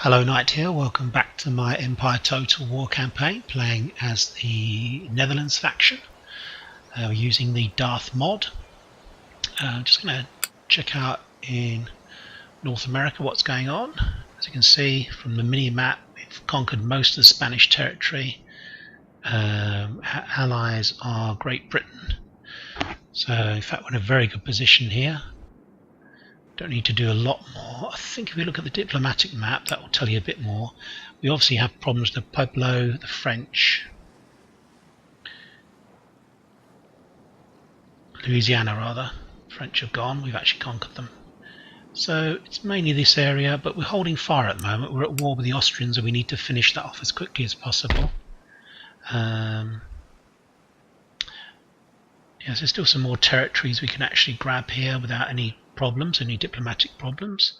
Hello Knight here, welcome back to my Empire Total War campaign, playing as the Netherlands faction. We're using the Darthmod. I'm just going to check out in North America what's going on. As you can see from the mini-map, we've conquered most of the Spanish territory. Allies are Great Britain. So in fact we're in a very good position here. Don't need to do a lot more. I think if we look at the diplomatic map, that will tell you a bit more. We obviously have problems with the Pueblo, the French, Louisiana rather. French have gone, we've actually conquered them. So it's mainly this area, but we're holding fire at the moment. We're at war with the Austrians and we need to finish that off as quickly as possible. Yes, there's still some more territories we can actually grab here without any problems, any diplomatic problems.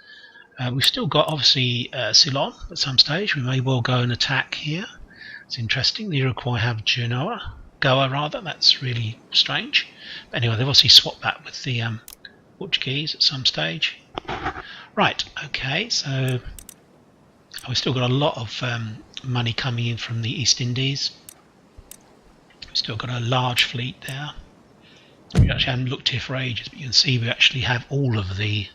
We've still got obviously Ceylon at some stage. We may well go and attack here. It's interesting. The Iroquois have Goa rather. That's really strange. But anyway, they've obviously swapped that with the Portuguese at some stage. Right, okay, so we've still got a lot of money coming in from the East Indies. We've still got a large fleet there. We actually haven't looked here for ages, but you can see we actually have all of the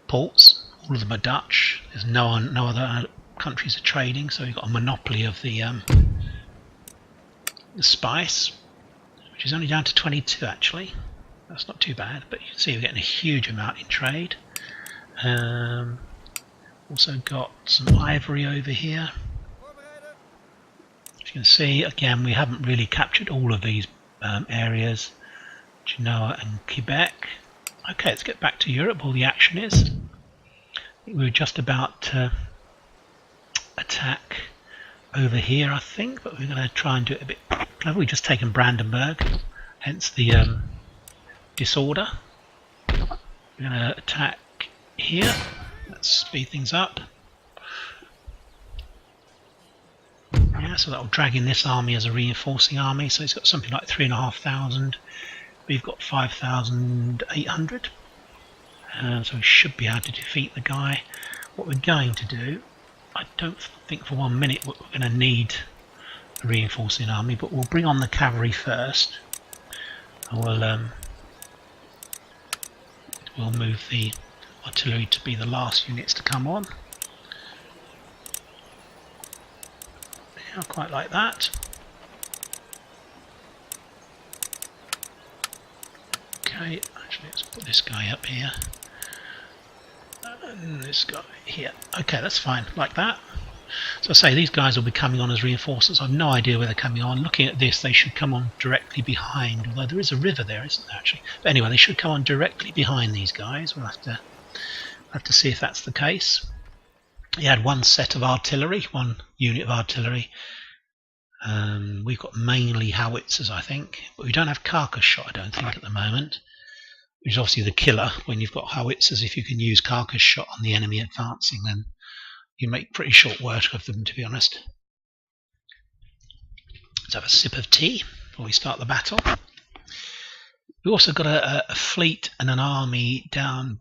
ports. All of them are Dutch. There's no other countries are trading, so we've got a monopoly of the spice, which is only down to 22 actually. That's not too bad, but you can see we're getting a huge amount in trade. Also got some ivory over here. As you can see, again, we haven't really captured all of these areas. Genoa and Quebec. Okay, let's get back to Europe. All the action is. I think we're just about to attack over here, I think, but we're going to try and do it a bit clever. We've just taken Brandenburg, hence the disorder. We're going to attack here. Let's speed things up. Yeah, so that will drag in this army as a reinforcing army. So it's got something like 3,500. We've got 5,800, so we should be able to defeat the guy. What we're going to do, I don't think for 1 minute we're going to need a reinforcing army, but we'll bring on the cavalry first. And we'll move the artillery to be the last units to come on. Yeah, quite like that. Okay, actually let's put this guy up here and this guy here. Okay, that's fine, like that. So I say these guys will be coming on as reinforcements. I have no idea where they're coming on. Looking at this, they should come on directly behind, although there is a river there, isn't there actually? But anyway, they should come on directly behind these guys. We'll have to see if that's the case. He had one set of artillery, one unit of artillery. We've got mainly howitzers, I think, but we don't have carcass shot, I don't think, at the moment, which is obviously the killer when you've got howitzers. If you can use carcass shot on the enemy advancing, then you make pretty short work of them, to be honest. Let's have a sip of tea before we start the battle. We've also got a fleet and an army down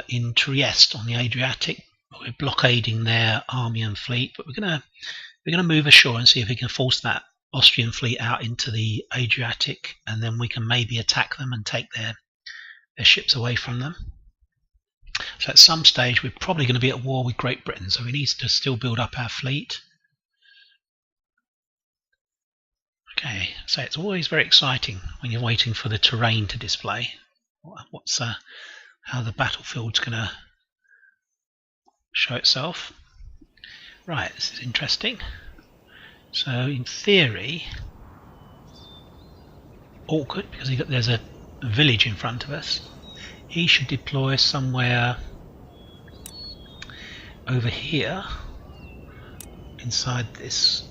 in Trieste on the Adriatic. We're blockading their army and fleet, but we're going to move ashore and see if we can force that Austrian fleet out into the Adriatic, and then we can maybe attack them and take their ships away from them. So at some stage we're probably going to be at war with Great Britain, so we need to still build up our fleet. Okay, so it's always very exciting when you're waiting for the terrain to display. How the battlefield's going to show itself. Right, this is interesting. So in theory, awkward because there's a village in front of us. He should deploy somewhere over here inside this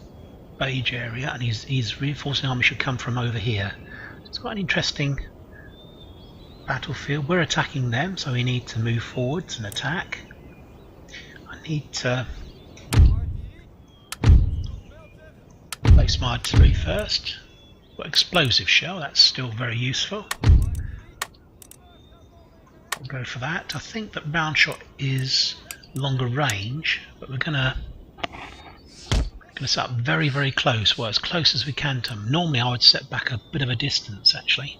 beige area, and his reinforcing army should come from over here. It's quite an interesting battlefield. We're attacking them, so we need to move forwards and attack. I need to place my artillery first. Got explosive shell, that's still very useful. I'll go for that. I think that round shot is longer range, but we're gonna set up very, very close, well, as close as we can to them. Normally I would set back a bit of a distance actually.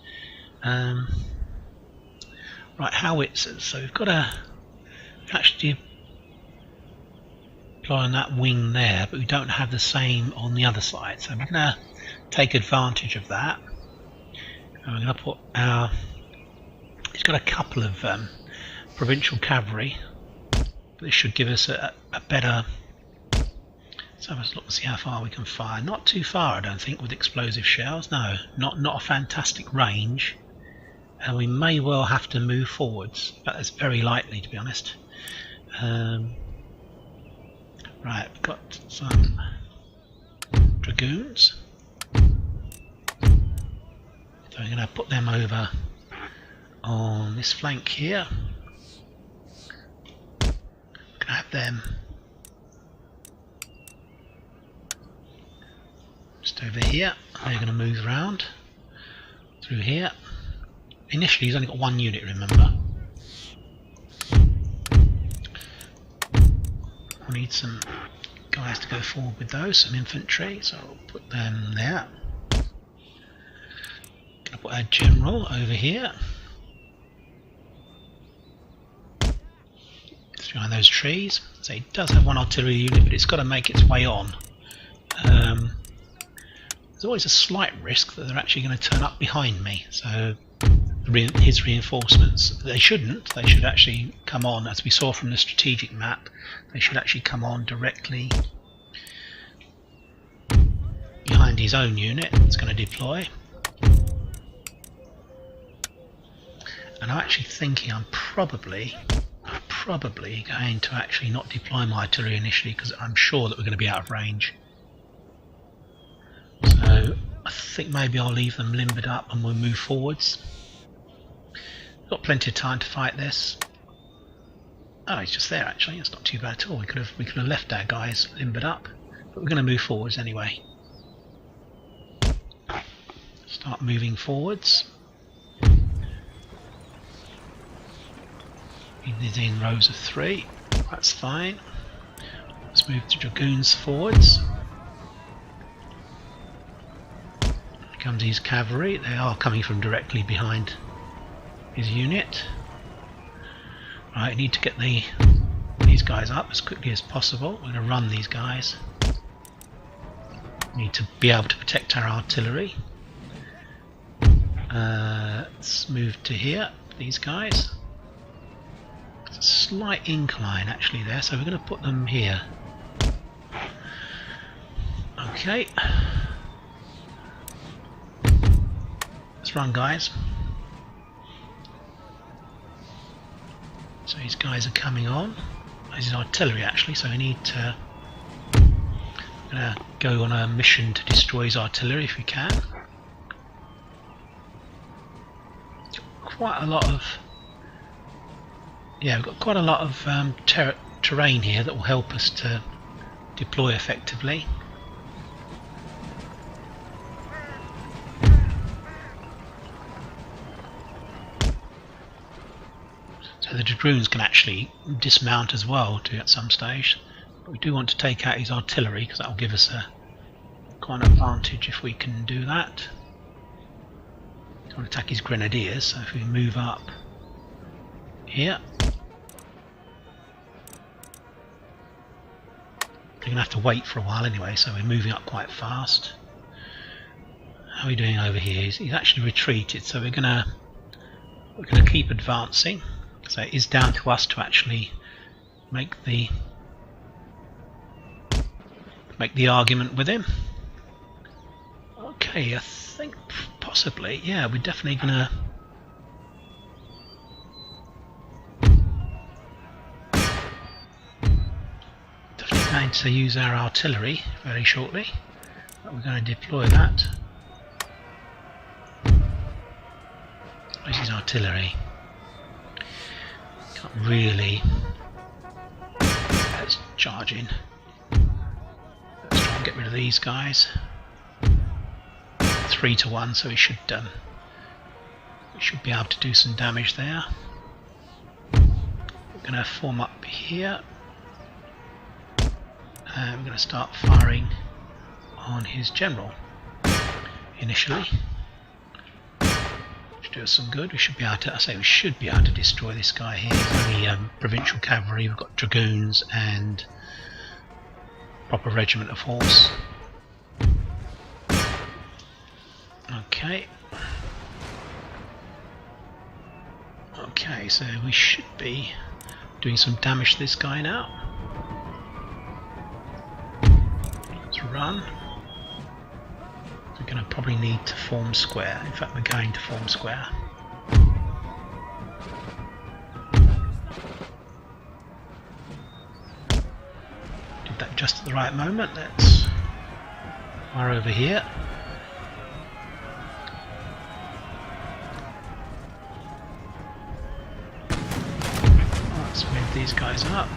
Right, howitzers, so we've got to actually deploy on that wing there, but we don't have the same on the other side, so we're going to take advantage of that. And we're going to put our, it's got a couple of provincial cavalry, but this should give us a better. So let's look and see how far we can fire. Not too far, I don't think, with explosive shells. No, not a fantastic range. And we may well have to move forwards, but that's very likely, to be honest. Right, we've got some dragoons. So we're going to put them over on this flank here. We're going to have them just over here. They're going to move around through here. Initially he's only got one unit, remember. We need some guys to go forward with those, some infantry, so I'll put them there. Gonna put our general over here. It's behind those trees. So it does have one artillery unit, but it's got to make its way on. There's always a slight risk that they're actually going to turn up behind me, so his reinforcements, they shouldn't, they should actually come on, as we saw from the strategic map, they should actually come on directly behind his own unit that's going to deploy. And I'm actually thinking I'm probably going to actually not deploy my artillery initially, because I'm sure that we're going to be out of range. So I think maybe I'll leave them limbered up and we'll move forwards. We've got plenty of time to fight this. Oh, he's just there actually. It's not too bad at all. We could have left our guys limbered up, but we're going to move forwards anyway. Start moving forwards. These in rows of 3. That's fine. Let's move the dragoons forwards. Comes his cavalry. They are coming from directly behind his unit. Right, I need to get these guys up as quickly as possible. We're going to run these guys. We need to be able to protect our artillery. Let's move to here. These guys. There's a slight incline actually there, so we're going to put them here. Okay. Let's run, guys. So these guys are coming on. This is artillery actually, so we need to go on a mission to destroy his artillery if we can. Quite a lot of, yeah, we've got quite a lot of terrain here that will help us to deploy effectively. So the dragoons can actually dismount as well at some stage, but we do want to take out his artillery because that will give us a quite an advantage if we can do that. We want to attack his grenadiers, so if we move up here, we're going to have to wait for a while anyway, so we're moving up quite fast. How are we doing over here? He's actually retreated, so we're going to keep advancing. So it is down to us to actually make the argument with him. Okay, I think possibly, yeah, we're definitely gonna going to use our artillery very shortly. But we're going to deploy that. Where's his artillery? Can't really. Let's charge in. Let's try and get rid of these guys. 3 to 1, so we should be able to do some damage there. We're going to form up here. we're going to start firing on his general initially. Should do us some good. We should be able to. I say we should be able to destroy this guy here. He's only provincial cavalry. We've got dragoons and proper regiment of horse. Okay. Okay, so we should be doing some damage to this guy now. Let's run. We're going to probably need to form square. In fact, we're going to form square. Did that just at the right moment. Let's fire over here. Let's move these guys up.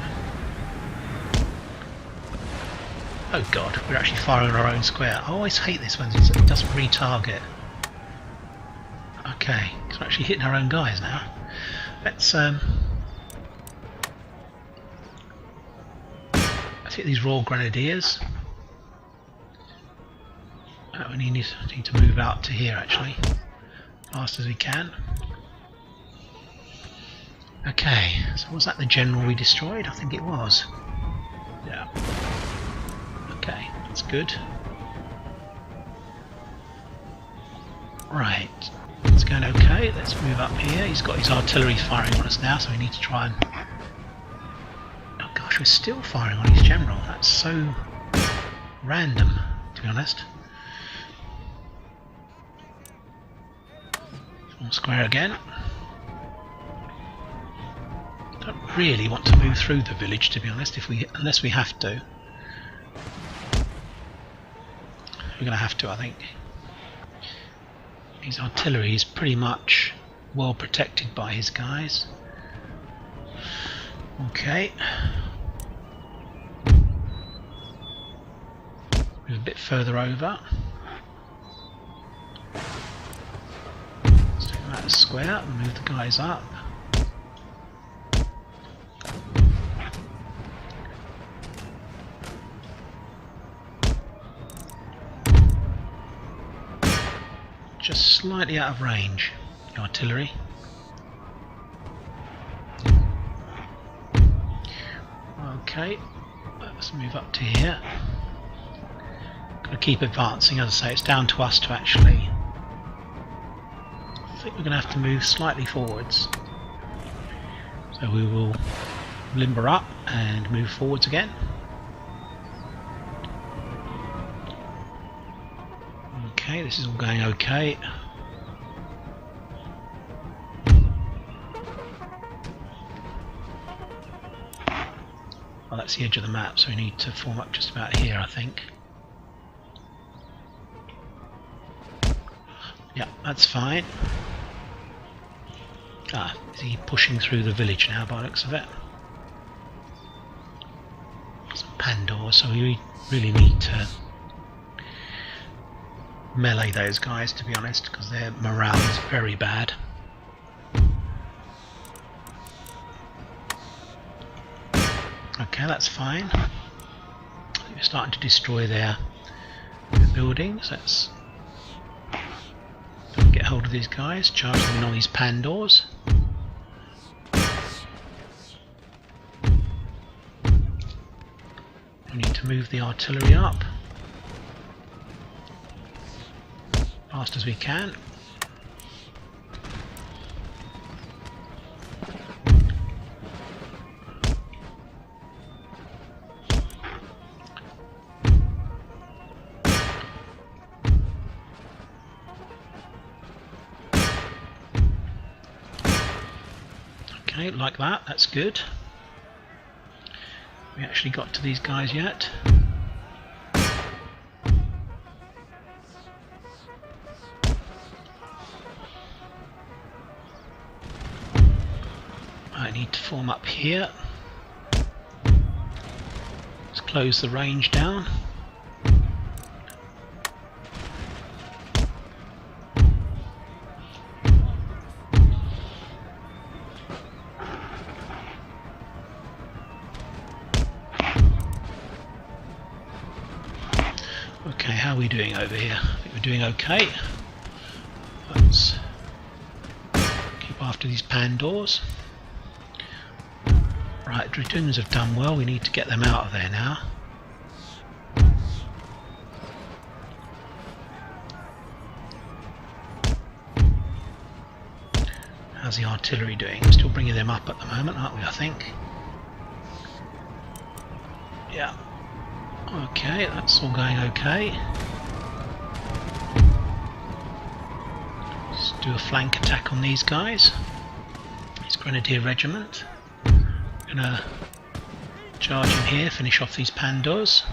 Oh god, we're actually firing on our own square. I always hate this when it doesn't retarget. Okay, so we're actually hitting our own guys now. Let's hit these Royal Grenadiers. We need to move out to here actually, fast as we can. Okay, so was that the general we destroyed? I think it was. Yeah. Okay, that's good. Right, it's going okay. Let's move up here. He's got his artillery firing on us now, so we need to try and... Oh gosh, we're still firing on his general. That's so random, to be honest. Form square again. Don't really want to move through the village, to be honest, unless we have to. We're going to have to, I think. His artillery is pretty much well protected by his guys. Okay. Move a bit further over. Let's take that as square and move the guys up. Just slightly out of range, the artillery. Okay, let's move up to here. Got to keep advancing, as I say, it's down to us to actually... I think we're going to have to move slightly forwards. So we will limber up and move forwards again. Okay, this is all going okay. Well, that's the edge of the map, so we need to form up just about here, I think. Yeah, that's fine. Ah, is he pushing through the village now by the looks of it? Some Pandors, so we really need to melee those guys, to be honest, because their morale is very bad. Okay, that's fine. I think we're starting to destroy their buildings. Let's get hold of these guys, charge them in on these Pandors. We need to move the artillery up fast as we can. Okay, like that, that's good. We actually got to these guys yet. I need to form up here. Let's close the range down. Okay, how are we doing over here? I think we're doing okay. Let's keep after these Pandors. Right, Dragoons have done well. We need to get them out of there now. How's the artillery doing? We're still bringing them up at the moment, aren't we, I think? Yeah. Okay, that's all going okay. Let's do a flank attack on these guys. This Grenadier Regiment. Gonna charge in here, finish off these Pandors.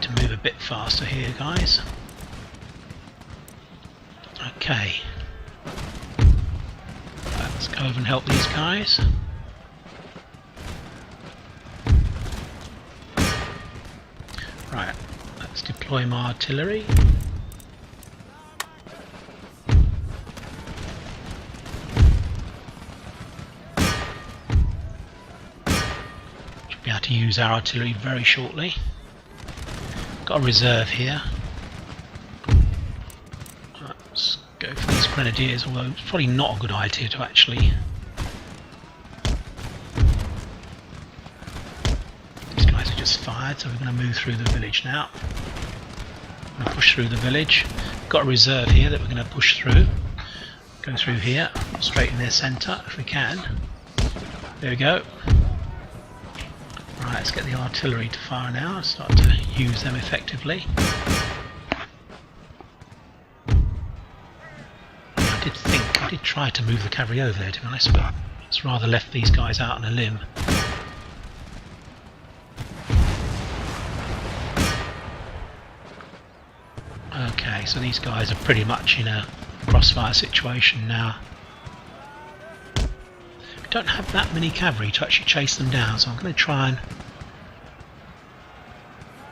To move a bit faster here, guys. Okay, let's go over and help these guys. Right, let's deploy my artillery. Should be able to use our artillery very shortly. Got a reserve here. Let's go for these Grenadiers, although it's probably not a good idea to actually... These guys are just fired, so we're going to move through the village now. I'm going to push through the village. Got a reserve here that we're going to push through. Go through here, straight in their centre if we can. There we go. Right, let's get the artillery to fire now, start to use them effectively. I did try to move the cavalry over there, to be honest, but it's rather left these guys out on a limb. Okay, so these guys are pretty much in a crossfire situation now. We don't have that many cavalry to actually chase them down, so I'm going to try and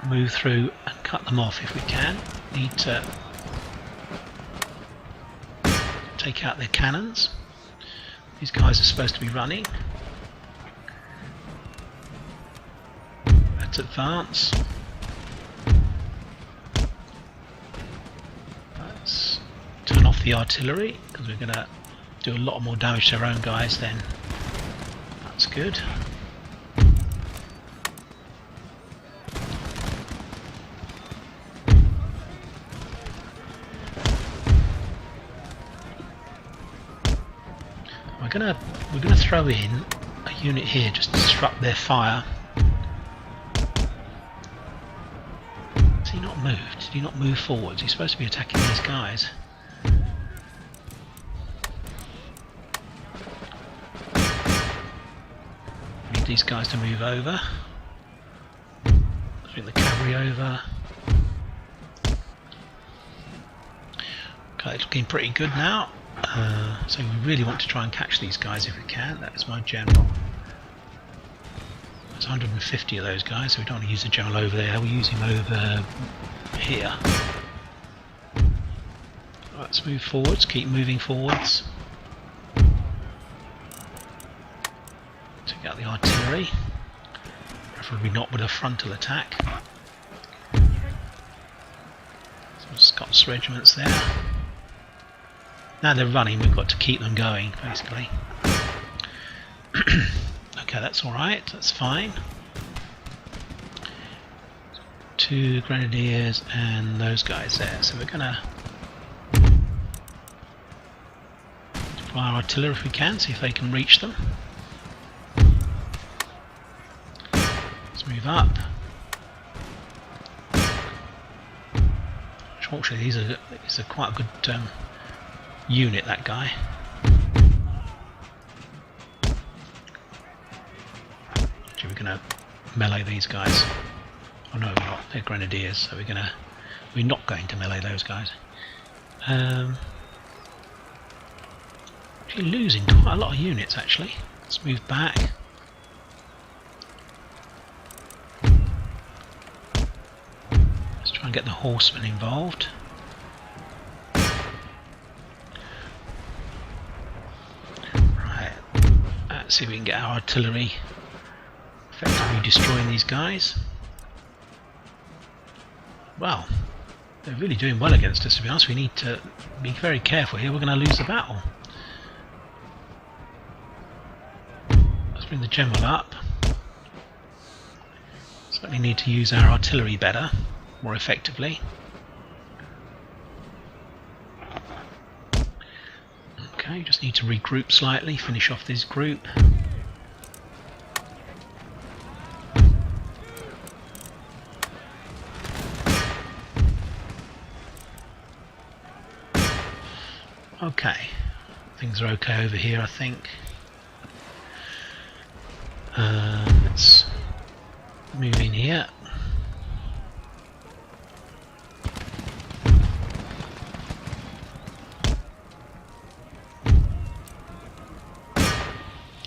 move through and cut them off if we can. Need to take out their cannons. These guys are supposed to be running. Let's advance. Let's turn off the artillery because we're going to do a lot more damage to our own guys then. That's good. We're gonna throw in a unit here just to disrupt their fire. Has he not moved? Did he not move forwards? He's supposed to be attacking these guys. Need these guys to move over. Bring the cavalry over. Okay, it's looking pretty good now. So we really want to try and catch these guys if we can. That is my general. There's 150 of those guys, so we don't want to use the general over there. We'll use him over here. Let's move forwards, keep moving forwards. Take out the artillery. Preferably not with a frontal attack. Some Scots regiments there. Now they're running, we've got to keep them going, basically. Okay, that's alright, that's fine. 2 Grenadiers and those guys there. So we're going to deploy our artillery if we can, see if they can reach them. Let's move up. Fortunately, he's a quite a good unit, that guy. Actually, we're going to melee these guys. Oh no, we're not. They're Grenadiers, so we're not going to melee those guys. Actually losing quite a lot of units, actually. Let's move back. Let's try Try and get the horsemen involved. Right, let's see if we can get our artillery effectively destroying these guys. Well, they're really doing well against us, to be honest. We need to be very careful here. We're going to lose the battle. Let's bring the general up. Certainly need to use our artillery better, more effectively. Okay, just need to regroup slightly, finish off this group. Okay, things are okay over here, I think. Let's move in here.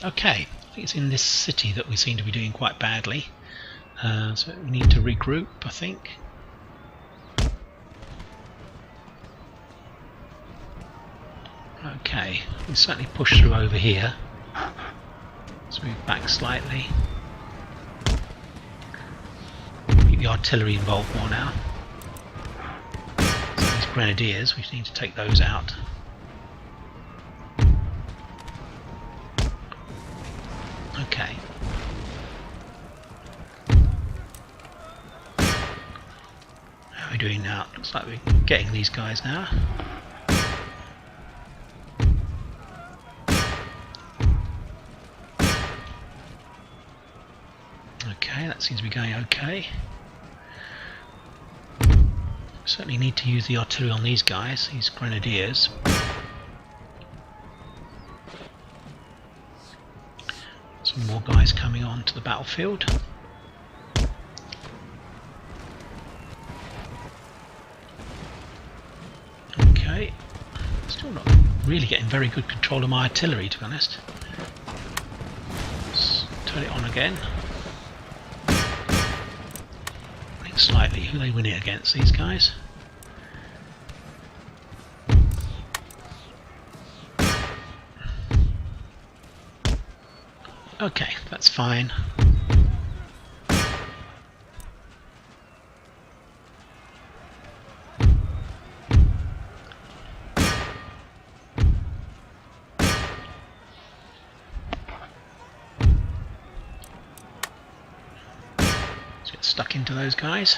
Okay, I think it's in this city that we seem to be doing quite badly. So we need to regroup, I think. Okay, we certainly push through over here. Let's move back slightly. Keep the artillery involved more now. So these grenadiers, we need to take those out. Okay. How are we doing now? Looks like we're getting these guys now. Okay, that seems to be going okay. Certainly need to use the artillery on these guys, these grenadiers. Some more guys coming on to the battlefield. Okay, still not really getting very good control of my artillery, to be honest. Let's turn it on again. Slightly. Who are they winning against, these guys? Okay, that's fine. Stuck into those guys.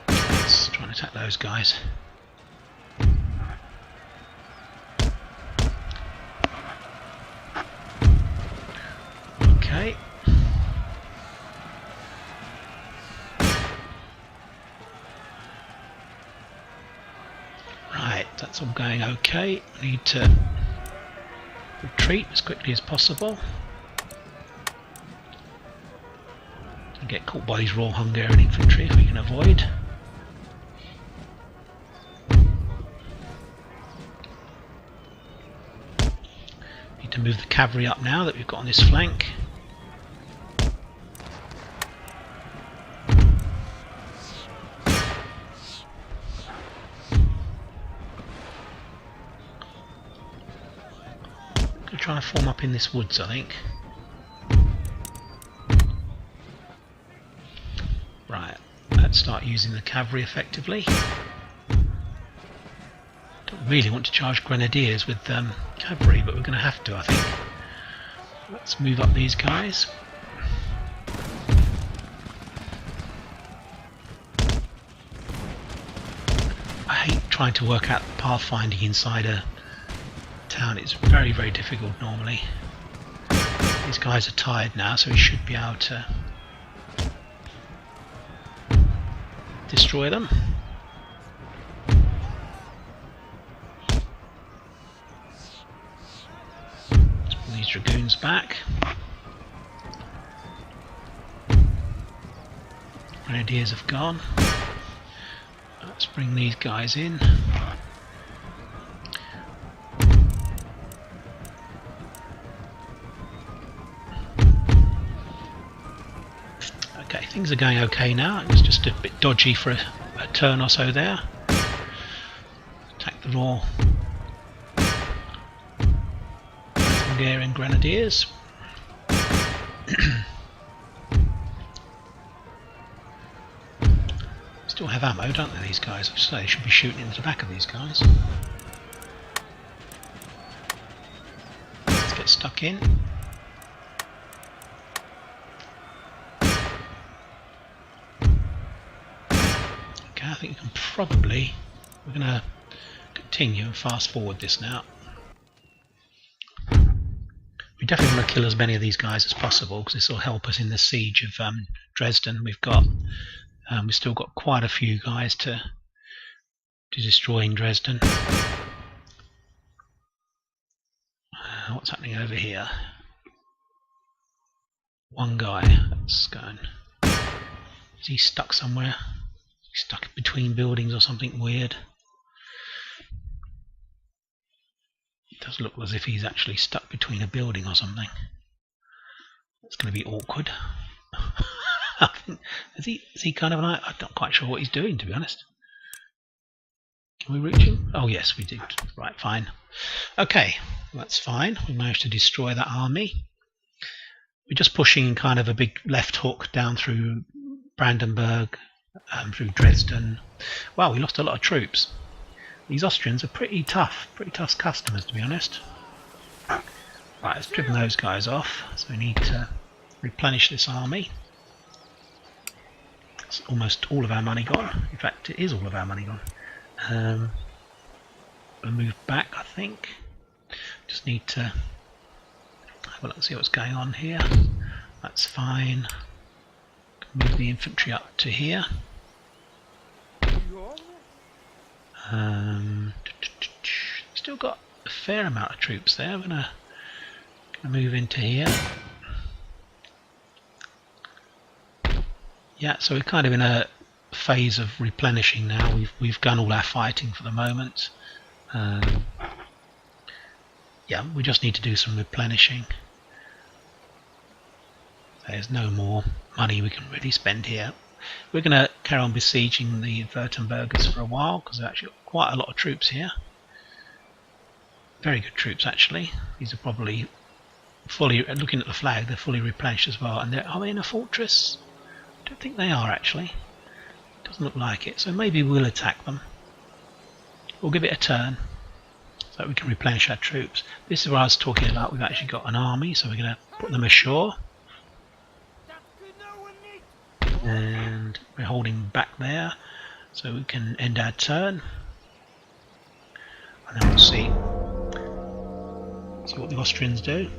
Let's try and attack those guys. Okay. That's all going okay. We need to retreat as quickly as possible. And get caught by these Royal Hungarian infantry if we can avoid. Need to move the cavalry up now that we've got on this flank. Trying to form up in this woods, I think. Right, let's start using the cavalry effectively. Don't really want to charge grenadiers with cavalry, but we're going to have to, I think. Let's move up these guys. I hate trying to work out pathfinding inside a town. It's very, very difficult normally. These guys are tired now, so we should be able to destroy them. Let's bring these dragoons back. Grenadiers have gone. Let's bring these guys in. things are going okay now. It's just a bit dodgy for a turn or so there. Attack the raw Hungarian Grenadiers. Still have ammo, don't they, these guys? So they should be shooting into the back of these guys. Let's get stuck in. Okay, I think we can probably... We're going to continue and fast forward this now. We definitely want to kill as many of these guys as possible, because this will help us in the siege of Dresden. We've still got quite a few guys to destroy in Dresden. What's happening over here? One guy that's going. Is he stuck somewhere? He's stuck between buildings or something weird. It does look as if he's actually stuck between a building or something. It's going to be awkward. Is he kind of like, I'm not quite sure what he's doing, to be honest. Can we reach him? Oh yes, we did. Right, fine. Okay, that's fine. We managed to destroy that army. We're just pushing kind of a big left hook down through Brandenburg, through Dresden. Wow, we lost a lot of troops. These Austrians are pretty tough customers, to be honest. Right, let's driven those guys off. So we need to replenish this army. It's almost all of our money gone. In fact, it is all of our money gone. We'll move back, I think. Just need to have a look and see what's going on here. That's fine. Move the infantry up to here. Still got a fair amount of troops there. I'm gonna move into here. Yeah, so we're kind of in a phase of replenishing now. We've done all our fighting for the moment. Yeah, we just need to do some replenishing. There's no more money we can really spend here. We're going to carry on besieging the Württembergers for a while, because there's actually quite a lot of troops here. Very good troops, actually. These are probably fully, looking at the flag, they're fully replenished as well. And are they in a fortress? I don't think they are, actually. Doesn't look like it. So maybe we'll attack them. We'll give it a turn so that we can replenish our troops. This is what I was talking about. We've actually got an army, so we're going to put them ashore. And we're holding back there so we can end our turn. And then we'll see what the Austrians do.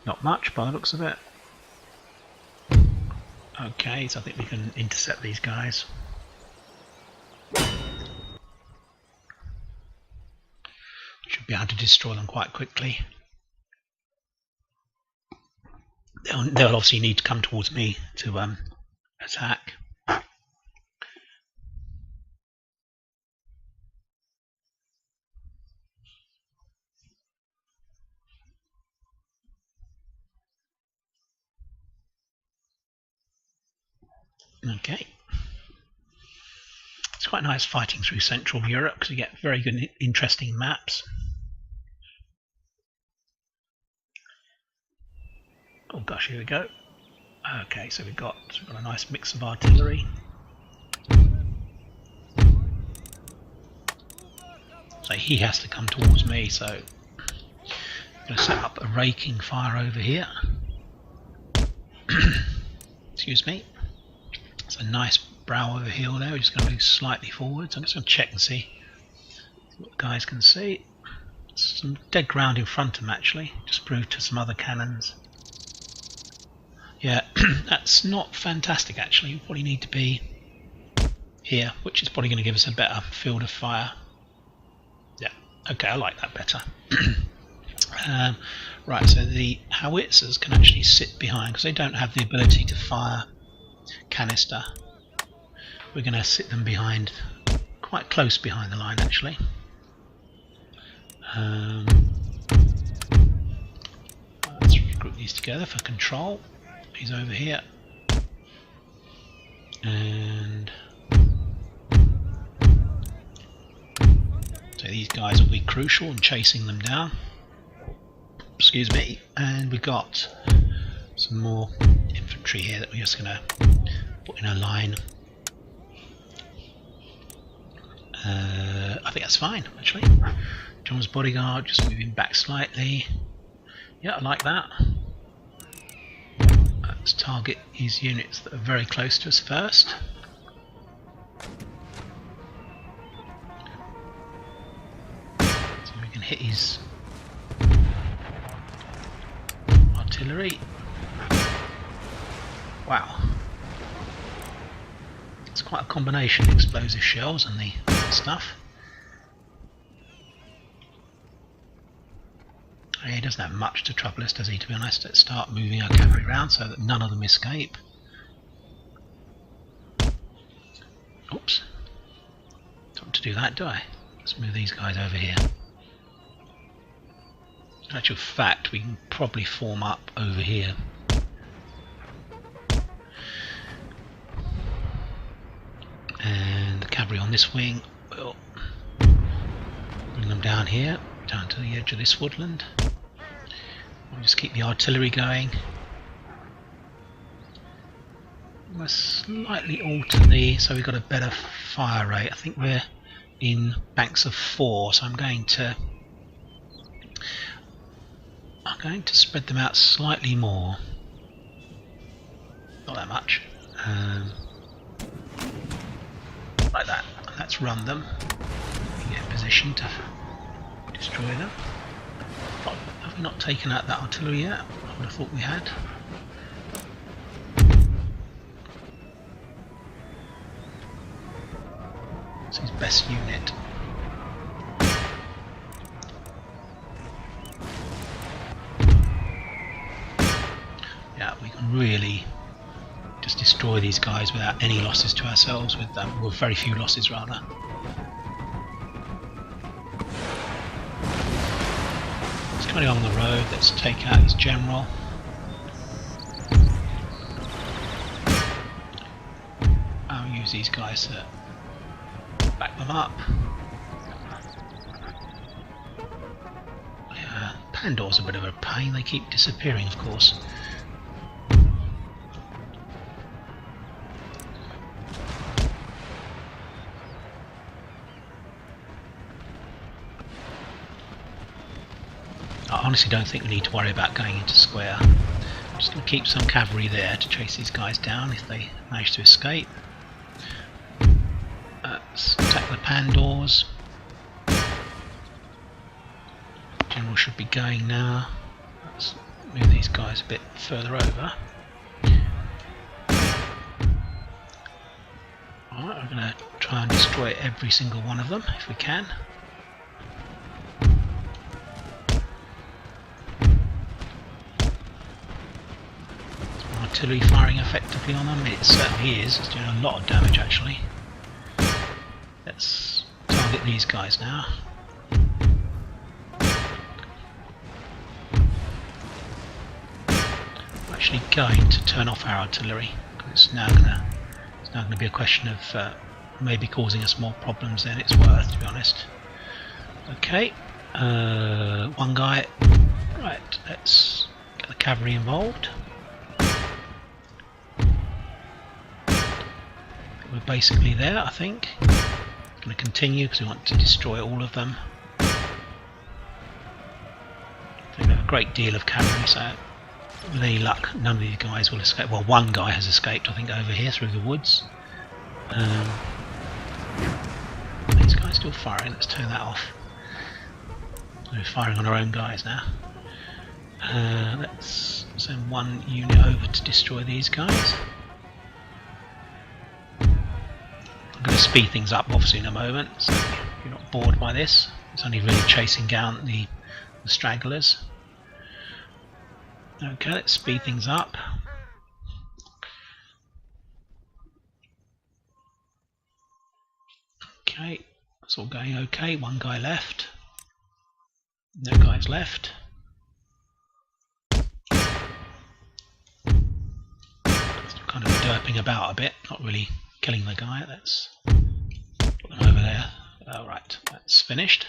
Not much by the looks of it. Okay, so I think we can intercept these guys. Should be able to destroy them quite quickly. They'll obviously need to come towards me to attack. Okay. It's quite nice fighting through Central Europe because you get very good, interesting maps. Oh gosh, here we go. Okay, so we've got a nice mix of artillery. So he has to come towards me, so I'm going to set up a raking fire over here. Excuse me. It's a nice brow over hill there. We're just going to move slightly forwards. I'm just going to check and see what the guys can see. Some dead ground in front of them, actually. Just proved to some other cannons. Yeah, that's not fantastic, actually. We probably need to be here, which is probably going to give us a better field of fire. Yeah, okay, I like that better. Right, so the howitzers can actually sit behind, because they don't have the ability to fire canister. We're going to sit them behind, quite close behind the line, actually. group these together for control. He's over here. And so these guys will be crucial in chasing them down. Excuse me. And we've got some more infantry here that we're just going to put in a line. I think that's fine, actually. John's bodyguard, just moving back slightly. Yeah, I like that. Let's target these units that are very close to us first. So we can hit his artillery. Wow. It's quite a combination of explosive shells and the stuff. He doesn't have much to trouble us, does he, to be honest? Let's start moving our cavalry around so that none of them escape. Oops. Don't want to do that, do I? Let's move these guys over here. In actual fact, we can probably form up over here. And the cavalry on this wing will bring them down here, down to the edge of this woodland. We'll just keep the artillery going. We'll slightly alter so we've got a better fire rate. I think we're in banks of 4, so I'm going to spread them out slightly more. Not that much. Like that. Let's run them. Get in position to destroy them. Have we not taken out that artillery yet? I would have thought we had. It's his best unit. Yeah, we can really just destroy these guys without any losses to ourselves with them, well, very few losses rather. He's coming along the road, let's take out his general. I'll use these guys to back them up. Yeah, Pandor's a bit of a pain, they keep disappearing of course. I honestly don't think we need to worry about going into square. I'm just going to keep some cavalry there to chase these guys down if they manage to escape. Let's attack the Pandors. General should be going now. Let's move these guys a bit further over. Alright, we're going to try and destroy every single one of them if we can. Artillery firing effectively on them? It certainly is. It's doing a lot of damage actually. Let's target these guys now. I'm actually going to turn off our artillery because it's now going to be a question of maybe causing us more problems than it's worth, to be honest. Okay, one guy. Right, let's get the cavalry involved. We're basically there, I think. Going to continue because we want to destroy all of them. I think we have a great deal of cavalry, so with any luck, none of these guys will escape. Well, one guy has escaped, I think, over here through the woods. These guys still firing. Let's turn that off. We're firing on our own guys now. Let's send one unit over to destroy these guys. I'm going to speed things up obviously in a moment, so you're not bored by this. It's only really chasing down the stragglers. Okay, let's speed things up. Okay, it's all going okay. One guy left. No guys left. derping about a bit, not really killing the guy. Let's put them over there. Alright, that's finished.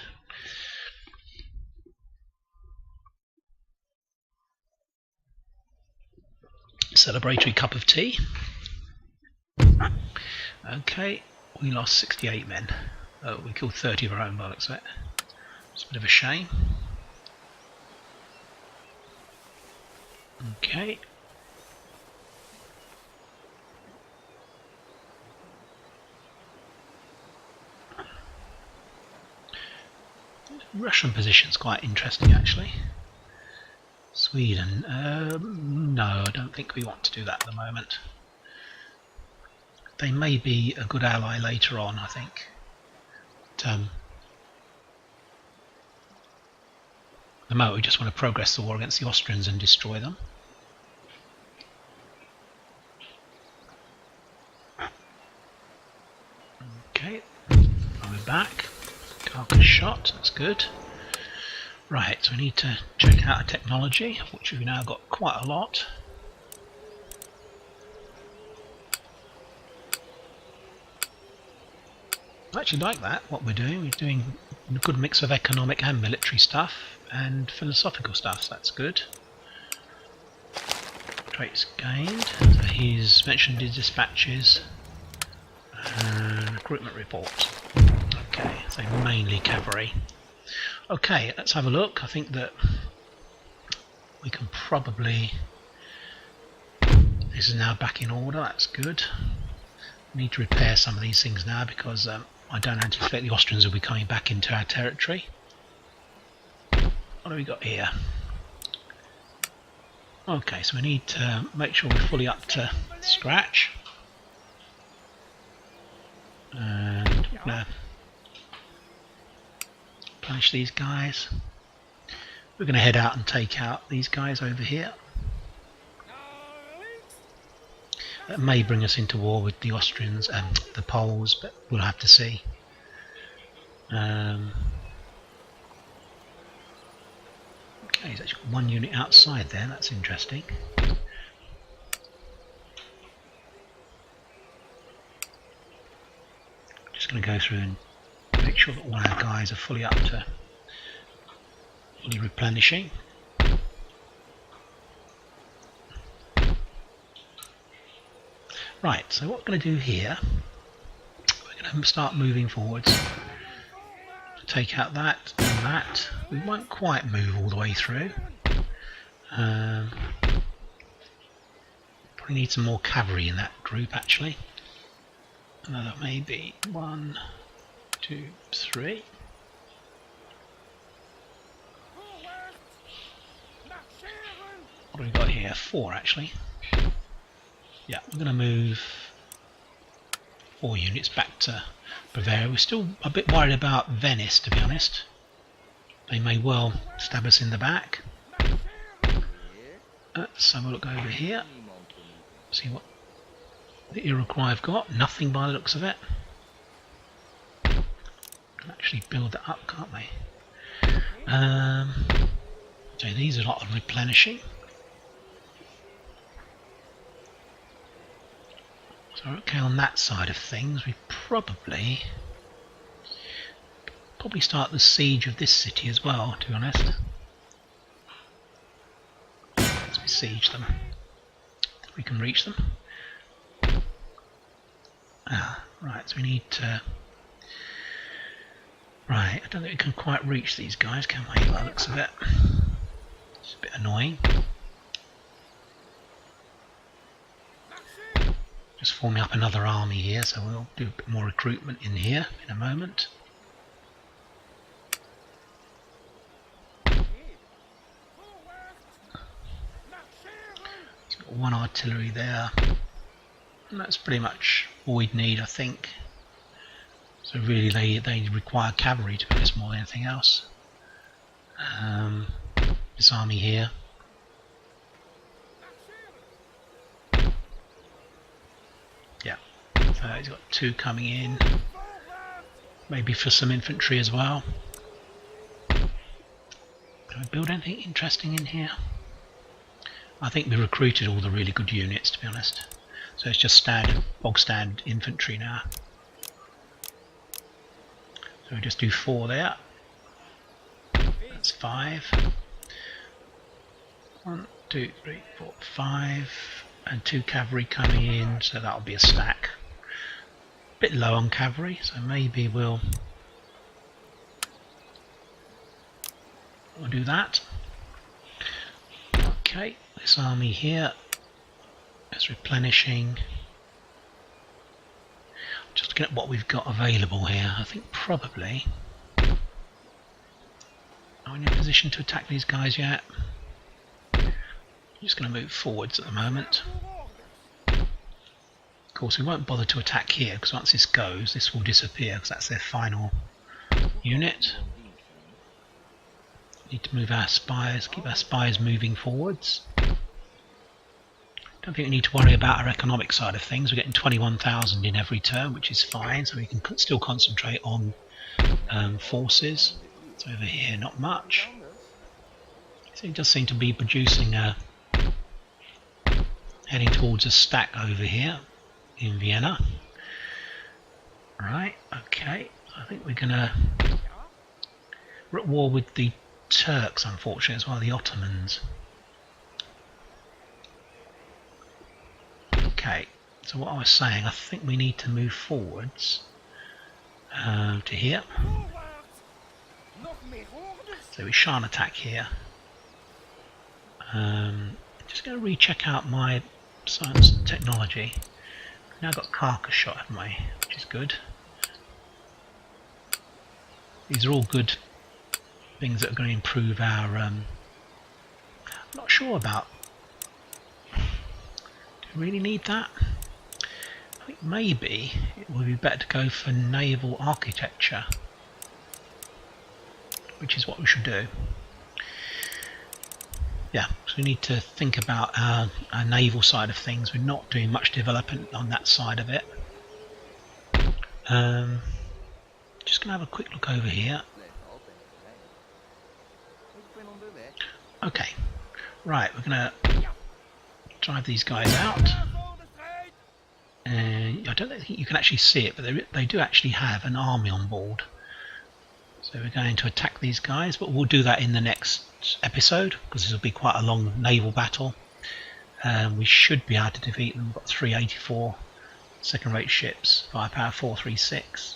Celebratory cup of tea. Okay, we lost 68 men. Oh, we killed 30 of our own by the looks of it. It's a bit of a shame. Okay. Russian position's quite interesting actually. Sweden, no, I don't think we want to do that at the moment. They may be a good ally later on, I think. But, at the moment we just want to progress the war against the Austrians and destroy them. Okay, we're back. Carcass shot, that's good. Right, so we need to check out a technology, of which we've now got quite a lot. I actually like that, what we're doing. We're doing a good mix of economic and military stuff, and philosophical stuff, so that's good. Traits gained, so he's mentioned his dispatches. Recruitment report. Okay, so mainly cavalry. Okay, let's have a look. I think that we can probably... This is now back in order, that's good. We need to repair some of these things now because I don't anticipate the Austrians will be coming back into our territory. What have we got here? Okay, so we need to make sure we're fully up to scratch. And punish these guys. We're going to head out and take out these guys over here. That may bring us into war with the Austrians and the Poles, but we'll have to see. Okay, there's actually one unit outside there, that's interesting. Just going to go through and make sure that all our guys are fully up to fully replenishing. Right, so what we're going to do here, we're going to start moving forwards. Take out that and that. We won't quite move all the way through. Probably need some more cavalry in that group actually. Another maybe 1, 2, 3. What have we got here? 4 actually. Yeah, we're going to move 4 units back to Bavaria. We're still a bit worried about Venice, to be honest. They may well stab us in the back. Let's have a look over here. See what the Iroquois have got. Nothing by the looks of it. Can actually build that up, can't they? So these are a lot of replenishing. So okay, on that side of things, we probably start the siege of this city as well, to be honest. Let's besiege them. We can reach them. Right, so we need to... Right, I don't think we can quite reach these guys, can we? By the looks of it. It's a bit annoying. Just forming up another army here, so we'll do a bit more recruitment in here in a moment. So got 1 artillery there. And that's pretty much all we'd need, I think. So really they require cavalry to be honest more than anything else. This army here. Yeah, so he's got 2 coming in. Maybe for some infantry as well. Can we build anything interesting in here? I think we recruited all the really good units, to be honest. So it's just standard, bog standard infantry now. So we just do 4 there. That's 5. 1, 2, 3, 4, 5, and 2 cavalry coming in, so that'll be a stack. Bit low on cavalry, so maybe we'll do that. Okay, this army here is replenishing. Just looking at what we've got available here. I think probably are we in a position to attack these guys yet? I'm just going to move forwards at the moment. Of course, we won't bother to attack here because once this goes, this will disappear because that's their final unit. Need to move our spies, keep our spies moving forwards. Don't think we need to worry about our economic side of things. We're getting 21,000 in every turn, which is fine, so we can still concentrate on forces. It's over here, not much. So it does seem to be producing heading towards a stack over here in Vienna. Right, okay. I think we're gonna... We're at war with the Turks, unfortunately, as well as the Ottomans. Okay, so what I was saying, I think we need to move forwards to here. So we shan't attack here. Just going to recheck out my science and technology. We've now got carcass shot, haven't we? Which is good. These are all good things that are going to improve our... I'm not sure about... Do we really need that? I think maybe it would be better to go for naval architecture, which is what we should do. Yeah, so we need to think about our naval side of things. We're not doing much development on that side of it. Just going to have a quick look over here. Okay, right, we're going to drive these guys out. I don't think you can actually see it, but they do actually have an army on board. So we're going to attack these guys, but we'll do that in the next episode because this will be quite a long naval battle. We should be able to defeat them. We've got 384 second-rate ships, firepower 436.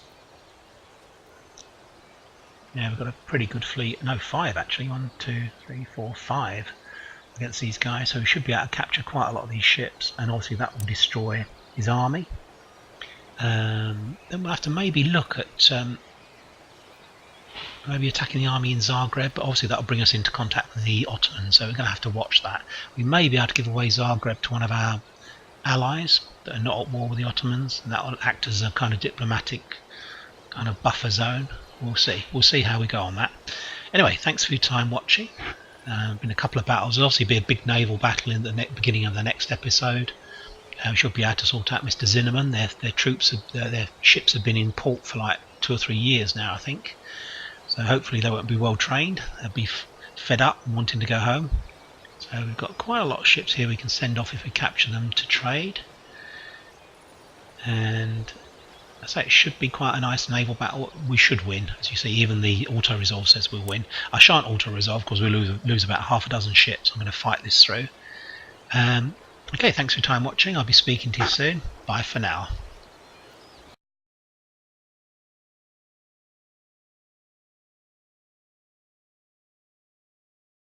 Yeah, we've got a pretty good fleet. No, 5 actually. 1, 2, 3, 4, 5 against these guys. So we should be able to capture quite a lot of these ships, and obviously that will destroy his army. Then we'll have to maybe look at maybe attacking the army in Zagreb, but obviously that will bring us into contact with the Ottomans, so we're going to have to watch that. We may be able to give away Zagreb to one of our allies that are not at war with the Ottomans, and that will act as a kind of diplomatic kind of buffer zone. We'll see. We'll see how we go on that. Anyway, thanks for your time watching. Been a couple of battles. There'll obviously be a big naval battle in the beginning of the next episode. We should be able to sort out Mr. Zinnemann. Their troops, their ships have been in port for like 2 or 3 years now, I think. So hopefully they won't be well trained. They'll be fed up and wanting to go home. So we've got quite a lot of ships here we can send off if we capture them to trade. And I say it should be quite a nice naval battle. We should win, as you see. Even the auto-resolve says we'll win. I shan't auto-resolve because we'll lose about half a dozen ships. I'm going to fight this through. Okay, thanks for your time watching. I'll be speaking to you soon. Bye for now.